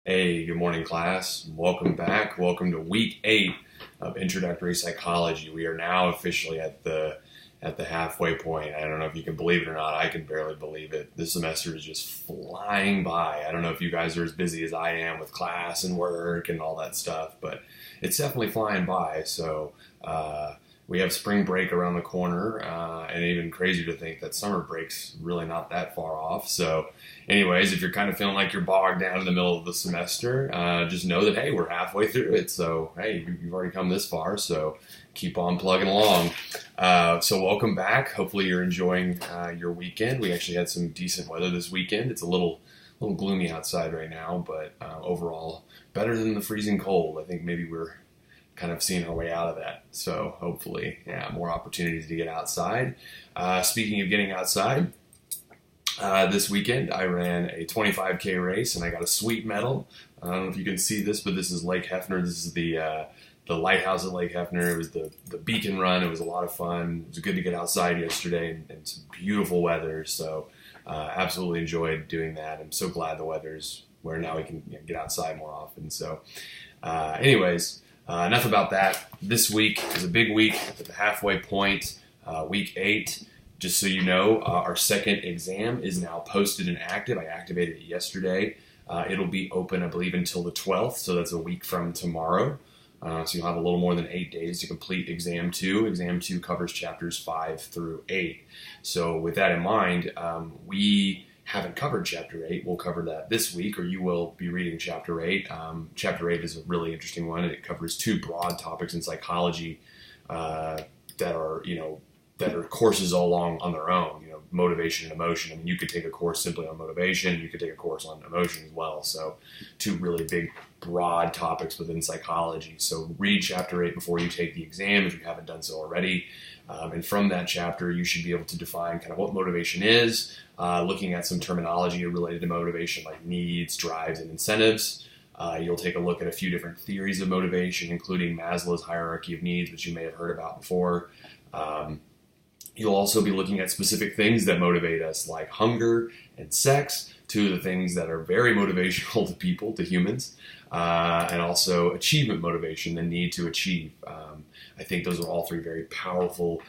Hey, good morning, class. Welcome back. Welcome to week 8 of introductory psychology. We are now officially at the halfway point. I don't know if you can believe it or not. I can barely believe it. This semester is just flying by. I don't know if you guys are as busy as I am with class and work and all that stuff, but it's definitely flying by. So we have spring break around the corner, and even crazier to think that summer break's really not that far off. So anyways, if you're kind of feeling like you're bogged down in the middle of the semester, just know that, hey, we're halfway through it. So, hey, you've already come this far, so keep on plugging along. So welcome back. Hopefully you're enjoying your weekend. We actually had some decent weather this weekend. It's a little gloomy outside right now, but overall better than the freezing cold. I think maybe we're kind of seeing our way out of that. So hopefully, more opportunities to get outside. Speaking of getting outside, this weekend I ran a 25K race and I got a sweet medal. I don't know if you can see this, but this is Lake Hefner. This is the lighthouse at Lake Hefner. It was the beacon run. It was a lot of fun. It was good to get outside yesterday and some beautiful weather. So absolutely enjoyed doing that. I'm so glad the weather's where now we can get outside more often. So anyways, enough about that. This week is a big week at the halfway point, week 8. Just so you know, our second exam is now posted and active. I activated it yesterday. It'll be open, I believe, until the 12th, so that's a week from tomorrow. So you'll have a little more than 8 days to complete Exam 2. Exam 2 covers chapters 5 through 8. So with that in mind, we haven't covered Chapter 8. We'll cover that this week, or you will be reading Chapter 8. Chapter 8 is a really interesting one, and it covers 2 broad topics in psychology that are courses all along on their own, motivation and emotion. I mean, you could take a course simply on motivation. You could take a course on emotion as well. So 2 really big, broad topics within psychology. So read Chapter 8 before you take the exam if you haven't done so already. And from that chapter, you should be able to define kind of what motivation is, looking at some terminology related to motivation like needs, drives, and incentives. You'll take a look at a few different theories of motivation, including Maslow's hierarchy of needs, which you may have heard about before. You'll also be looking at specific things that motivate us, like hunger and sex, 2 of the things that are very motivational to people, to humans, and also achievement motivation, the need to achieve. I think those are all 3 very powerful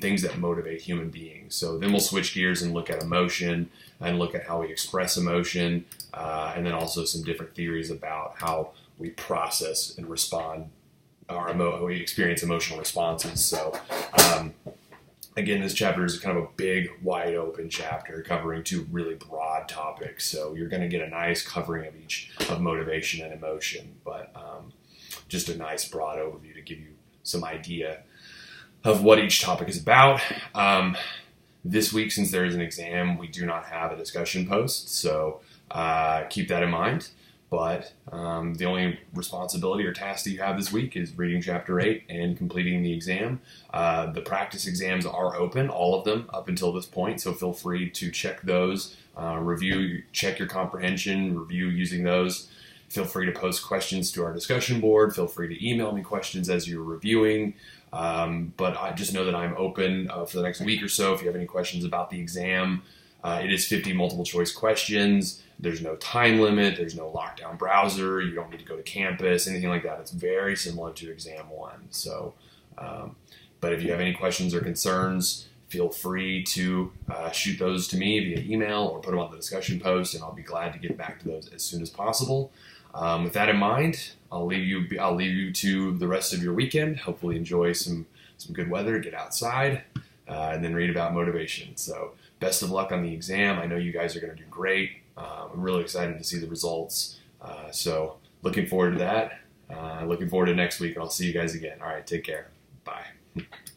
things that motivate human beings. So then we'll switch gears and look at emotion and look at how we express emotion, and then also some different theories about how we process and respond, we experience emotional responses. So again, this chapter is kind of a big, wide open chapter covering 2 really broad topics. So you're going to get a nice covering of each of motivation and emotion, but just a nice broad overview to give you some idea of what each topic is about. This week, since there is an exam, we do not have a discussion post, so keep that in mind. But the only responsibility or task that you have this week is reading Chapter 8 and completing the exam. The practice exams are open, all of them, up until this point, so feel free to check those, check your comprehension, review using those. Feel free to post questions to our discussion board. Feel free to email me questions as you're reviewing. But I just know that I'm open for the next week or so if you have any questions about the exam. It is 50 multiple choice questions. There's no time limit. There's no lockdown browser. You don't need to go to campus, anything like that. It's very similar to Exam 1. So, but if you have any questions or concerns, feel free to shoot those to me via email or put them on the discussion post, and I'll be glad to get back to those as soon as possible. With that in mind, I'll leave you to the rest of your weekend. Hopefully enjoy some good weather, get outside, and then read about motivation. So best of luck on the exam. I know you guys are going to do great. I'm really excited to see the results. So looking forward to that. Looking forward to next week, and I'll see you guys again. All right, take care. Bye.